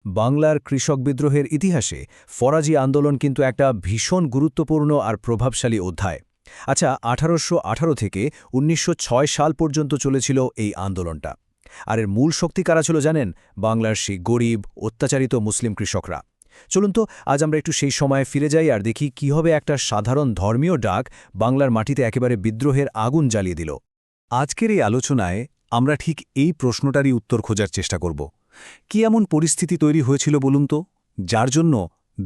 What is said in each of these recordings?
বাংলার কৃষক বিদ্রোহের ইতিহাসে ফরাজি আন্দোলন কিন্তু একটা ভীষণ গুরুত্বপূর্ণ আর প্রভাবশালী অধ্যায়। আচ্ছা, 1818 থেকে 1906 সাল পর্যন্ত চলেছিল এই আন্দোলনটা। আর এর মূল শক্তি কারা ছিল জানেন? বাংলার সেই গরিব, অত্যাচারিত মুসলিম কৃষকরা। চলুন তো আজ আমরা একটু সেই সময়ে ফিরে যাই আর দেখি কীভাবে একটা সাধারণ ধর্মীয় ডাক বাংলার মাটিতে একেবারে বিদ্রোহের আগুন জ্বালিয়ে দিল। আজকের এই আলোচনায় আমরা ঠিক এই প্রশ্নটারই উত্তর খোঁজার চেষ্টা করব। কি এমন পরিস্থিতি তৈরি হয়েছিল বলুন তো, যার জন্য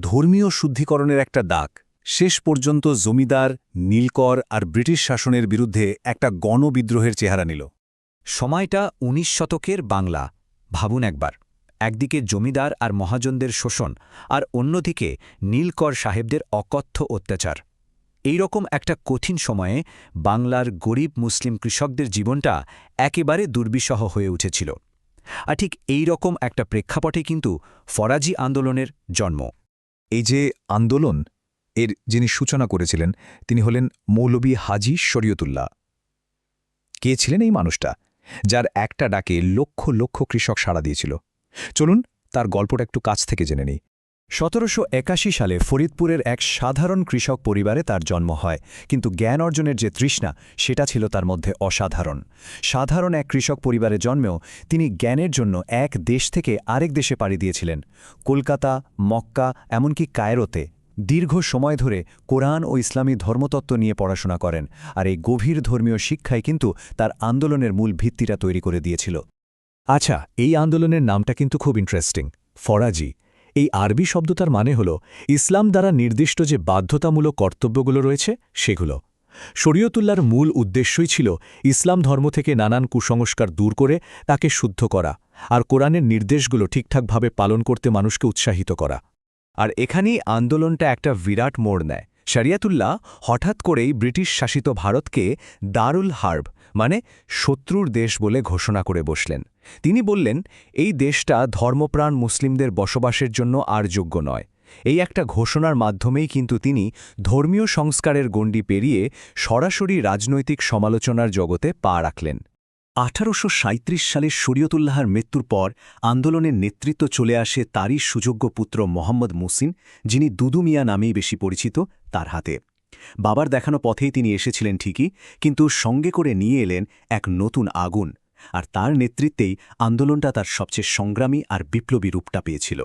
ধর্মীয় শুদ্ধিকরণের একটা ডাক শেষ পর্যন্ত জমিদার, নীলকর আর ব্রিটিশ শাসনের বিরুদ্ধে একটা গণবিদ্রোহের চেহারা নিল? সময়টা ১৯ শতকের বাংলা। ভাবুন একবার, একদিকে জমিদার আর মহাজনদের শোষণ, আর অন্যদিকে নীলকর সাহেবদের অকথ্য অত্যাচার। এই রকম একটা কঠিন সময়ে বাংলার গরিব মুসলিম কৃষকদের জীবনটা একেবারে দুর্বিষহ হয়ে উঠেছিল। আর ঠিক এই রকম একটা প্রেক্ষাপটে কিন্তু ফরাজি আন্দোলনের জন্ম। এই যে আন্দোলন, এর যিনি সূচনা করেছিলেন তিনি হলেন মৌলভী হাজী শরীয়তুল্লাহ। কে ছিলেন এই মানুষটা, যার একটা ডাকে লক্ষ লক্ষ কৃষক সাড়া দিয়েছিল? চলুন তার গল্পটা একটু কাছ থেকে জেনে নিই। ১৭৮১ সালে ফরিদপুরের এক সাধারণ কৃষক পরিবারে তার জন্ম হয়, কিন্তু জ্ঞান অর্জনের যে তৃষ্ণা সেটা ছিল তার মধ্যে অসাধারণ। সাধারণ এক কৃষক পরিবারে জন্মেও তিনি জ্ঞানের জন্য এক দেশ থেকে আরেক দেশে পাড়ি দিয়েছিলেন। কলকাতা, মক্কা, এমনকি কায়রোতে দীর্ঘ সময় ধরে কোরআন ও ইসলামী ধর্মতত্ত্ব নিয়ে পড়াশোনা করেন, আর এই গভীর ধর্মীয় শিক্ষাই কিন্তু তার আন্দোলনের মূল ভিত্তিটা তৈরি করে দিয়েছিল। আচ্ছা, এই আন্দোলনের নামটা কিন্তু খুব ইন্টারেস্টিং, ফরাজি। এই আরবি শব্দটার মানে হল ইসলাম দ্বারা নির্দিষ্ট যে বাধ্যতামূলক কর্তব্যগুলো রয়েছে সেগুলো। শরীয়তুল্লাহর মূল উদ্দেশ্যই ছিল ইসলাম ধর্ম থেকে নানান কুসংস্কার দূর করে তাকে শুদ্ধ করা, আর কোরআনের নির্দেশগুলো ঠিকঠাকভাবে পালন করতে মানুষকে উৎসাহিত করা। আর এখানেই আন্দোলনটা একটা বিরাট মোড় নেয়। শরিয়াতুল্লাহ হঠাৎ করেই ব্রিটিশ শাসিত ভারতকে দারুল হার্ব, মানে শত্রুর দেশ বলে ঘোষণা করে বসলেন। তিনি বললেন, এই দেশটা ধর্মপ্রাণ মুসলিমদের বসবাসের জন্য আর যোগ্য নয়। এই একটা ঘোষণার মাধ্যমেই কিন্তু তিনি ধর্মীয় সংস্কারের গণ্ডি পেরিয়ে সরাসরি রাজনৈতিক সমালোচনার জগতে পা রাখলেন। ১৮৩৭ সালে শরীয়তুল্লাহর মৃত্যুর পর আন্দোলনের নেতৃত্ব চলে আসে তারই সুযোগ্য পুত্র মোহাম্মদ মুহসিন, যিনি দুদু মিয়া নামেই বেশি পরিচিত, তার হাতে। বাবার দেখানো পথেই তিনি এসেছিলেন ঠিকই, কিন্তু সঙ্গে করে নিয়ে এলেন এক নতুন আগুন, আর তার নেতৃত্বেই আন্দোলনটা তার সবচেয়ে সংগ্রামী আর বিপ্লবী রূপটা পেয়েছিল।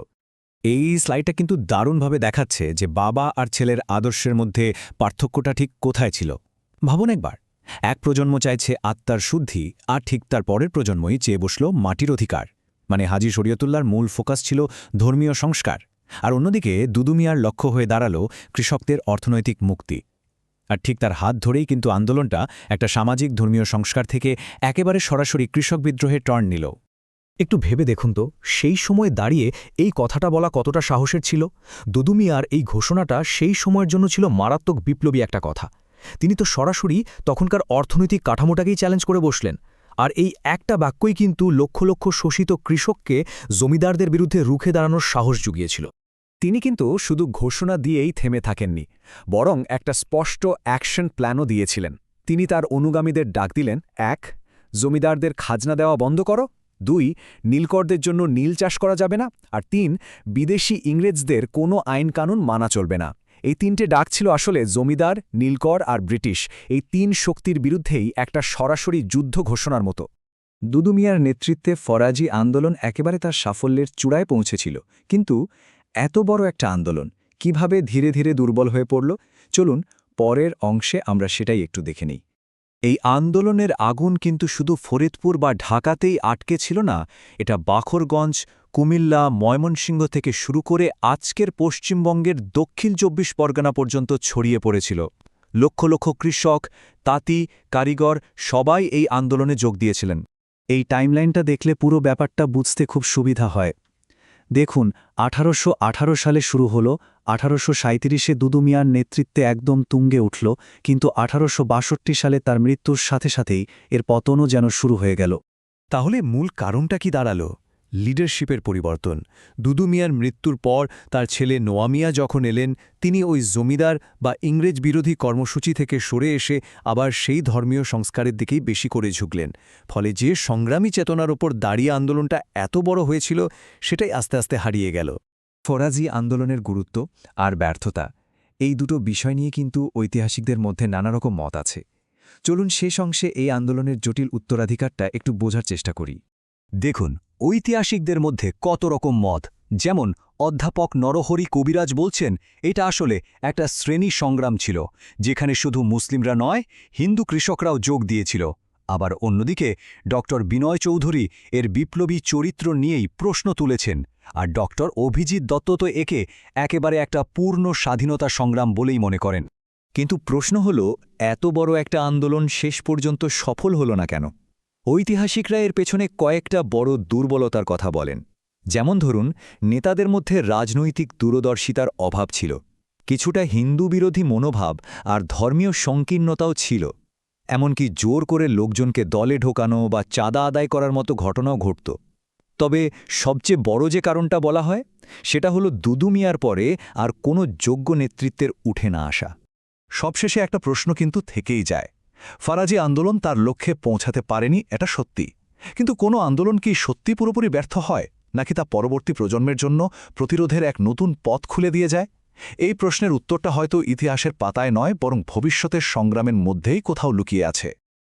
এই স্লাইডটা কিন্তু দারুণভাবে দেখাচ্ছে যে বাবা আর ছেলের আদর্শের মধ্যে পার্থক্যটা ঠিক কোথায় ছিল। ভাবুন একবার, এক প্রজন্ম চাইছে আত্মার শুদ্ধি, আর ঠিক তার পরের প্রজন্মই চেয়ে বসল মাটির অধিকার। মানে হাজী শরীয়তুল্লাহর মূল ফোকাস ছিল ধর্মীয় সংস্কার, আর অন্যদিকে দুদু মিয়ার লক্ষ্য হয়ে দাঁড়ালো কৃষকদের অর্থনৈতিক মুক্তি। আর ঠিক তার হাত ধরেই কিন্তু আন্দোলনটা একটা সামাজিক ধর্মীয় সংস্কার থেকে একেবারে সরাসরি কৃষক বিদ্রোহে টার্ন নিল। একটু ভেবে দেখুন তো, সেই সময় দাঁড়িয়ে এই কথাটা বলা কতটা সাহসের ছিল। দুদু মিয়ার এই ঘোষণাটা সেই সময়ের জন্য ছিল মারাত্মক বিপ্লবী একটা কথা। তিনি তো সরাসরি তখনকার অর্থনৈতিক কাঠামোটাকেই চ্যালেঞ্জ করে বসলেন, আর এই একটা বাক্যই কিন্তু লক্ষ লক্ষ শোষিত কৃষককে জমিদারদের বিরুদ্ধে রুখে দাঁড়ানোর সাহস জুগিয়েছিল। তিনি কিন্তু শুধু ঘোষণা দিয়েই থেমে থাকেননি, বরং একটা স্পষ্ট অ্যাকশন প্ল্যানও দিয়েছিলেন। তিনি তার অনুগামীদের ডাক দিলেন, ১. জমিদারদের খাজনা দেওয়া বন্ধ করো, ২. নীলকরদের জন্য নীল চাষ করা যাবে না, আর ৩. বিদেশি ইংরেজদের কোনো আইন কানুন মানা চলবে না। এই তিনটে ডাক ছিল আসলে জমিদার, নীলকর আর ব্রিটিশ, এই তিন শক্তির বিরুদ্ধেই একটা সরাসরি যুদ্ধ ঘোষণার মতো। দুদু মিয়ার নেতৃত্বে ফরাজি আন্দোলন একেবারে তার সাফল্যের চূড়ায় পৌঁছেছিল, কিন্তু এত বড় একটা আন্দোলন কিভাবে ধীরে ধীরে দুর্বল হয়ে পড়ল, চলুন পরের অংশে আমরা সেটাই একটু দেখে নিই। এই আন্দোলনের আগুন কিন্তু শুধু ফরিদপুর বা ঢাকাতেই আটকে ছিল না, এটা বাখরগঞ্জ, কুমিল্লা, ময়মনসিংহ থেকে শুরু করে আজকের পশ্চিমবঙ্গের দক্ষিণ ২৪ পরগনা পর্যন্ত ছড়িয়ে পড়েছিল। লক্ষ লক্ষ কৃষক, তাঁতি, কারিগর সবাই এই আন্দোলনে যোগ দিয়েছিলেন। এই টাইমলাইনটা দেখলে পুরো ব্যাপারটা বুঝতে খুব সুবিধা হয়। দেখুন, ১৮১৮ সালে শুরু হলো, ১৮৩৭-এ দুদু মিয়ার নেতৃত্বে একদম তুঙ্গে উঠল, কিন্তু ১৮৬২ সালে তার মৃত্যুর সাথে সাথেই এর পতনও যেন শুরু হয়ে গেল। তাহলে মূল কারণটা কি দাঁড়ালো? লিডারশিপের পরিবর্তন। দুদু মিয়ার মৃত্যুর পর তার ছেলে নোয়া মিয়া যখন এলেন, তিনি ওই জমিদার বা ইংরেজ বিরোধী কর্মসূচি থেকে সরে এসে আবার সেই ধর্মীয় সংস্কারের দিকেই বেশি করে ঝুঁকলেন। ফলে যে সংগ্রামী চেতনার ওপর দাঁড়িয়ে আন্দোলনটা এত বড় হয়েছিল, সেটাই আস্তে আস্তে হারিয়ে গেল। ফরাজি আন্দোলনের গুরুত্ব আর ব্যর্থতা, এই দুটো বিষয় নিয়ে কিন্তু ঐতিহাসিকদের মধ্যে নানা রকম মত আছে। চলুন শেষ অংশে এই আন্দোলনের জটিল উত্তরাধিকারটা একটু বোঝার চেষ্টা করি। দেখুন, ঐতিহাসিকদের মধ্যে কত রকম মত। যেমন অধ্যাপক নরহরি কবিরাজ বলছেন, এটা আসলে একটা শ্রেণী সংগ্রাম ছিল, যেখানে শুধু মুসলিমরা নয়, হিন্দু কৃষকরাও যোগ দিয়েছিল। আবার অন্যদিকে ডক্টর বিনয় চৌধুরী এর বিপ্লবী চরিত্র নিয়েই প্রশ্ন তুলেছেন, আর ডক্টর অভিজিৎ দত্ত তো একে একেবারে একটা পূর্ণ স্বাধীনতা সংগ্রাম বলেই মনে করেন। কিন্তু প্রশ্ন হল, এত বড় একটা আন্দোলন শেষ পর্যন্ত সফল হল না কেন? ঐতিহাসিকরা এর পেছনে কয়েকটা বড় দুর্বলতার কথা বলেন। যেমন ধরুন, নেতাদের মধ্যে রাজনৈতিক দূরদর্শিতার অভাব ছিল, কিছুটা হিন্দু বিরোধী মনোভাব আর ধর্মীয় সংকীর্ণতাও ছিল। এমনকি জোর করে লোকজনকে দলে ঢোকানো বা চাঁদা আদায় করার মতো ঘটনাও ঘটত। তবে সবচেয়ে বড় যে কারণটা বলা হয়, সেটা হলো দুদু মিয়ার পরে আর কোনো যোগ্য নেতৃত্বের উঠে না আসা। সবশেষে একটা প্রশ্ন কিন্তু থেকেই যায়। ফরাজি আন্দোলন তার লক্ষ্যে পৌঁছাতে পারেনি, এটা সত্যি। কিন্তু কোনো আন্দোলন কি সত্যি পুরোপুরি ব্যর্থ হয়, নাকি তা পরবর্তী প্রজন্মের জন্য প্রতিরোধের এক নতুন পথ খুলে দিয়ে যায়? এই প্রশ্নের উত্তরটা হয়তো ইতিহাসের পাতায় নয়, বরং ভবিষ্যতের সংগ্রামের মধ্যেই কোথাও লুকিয়ে আছে।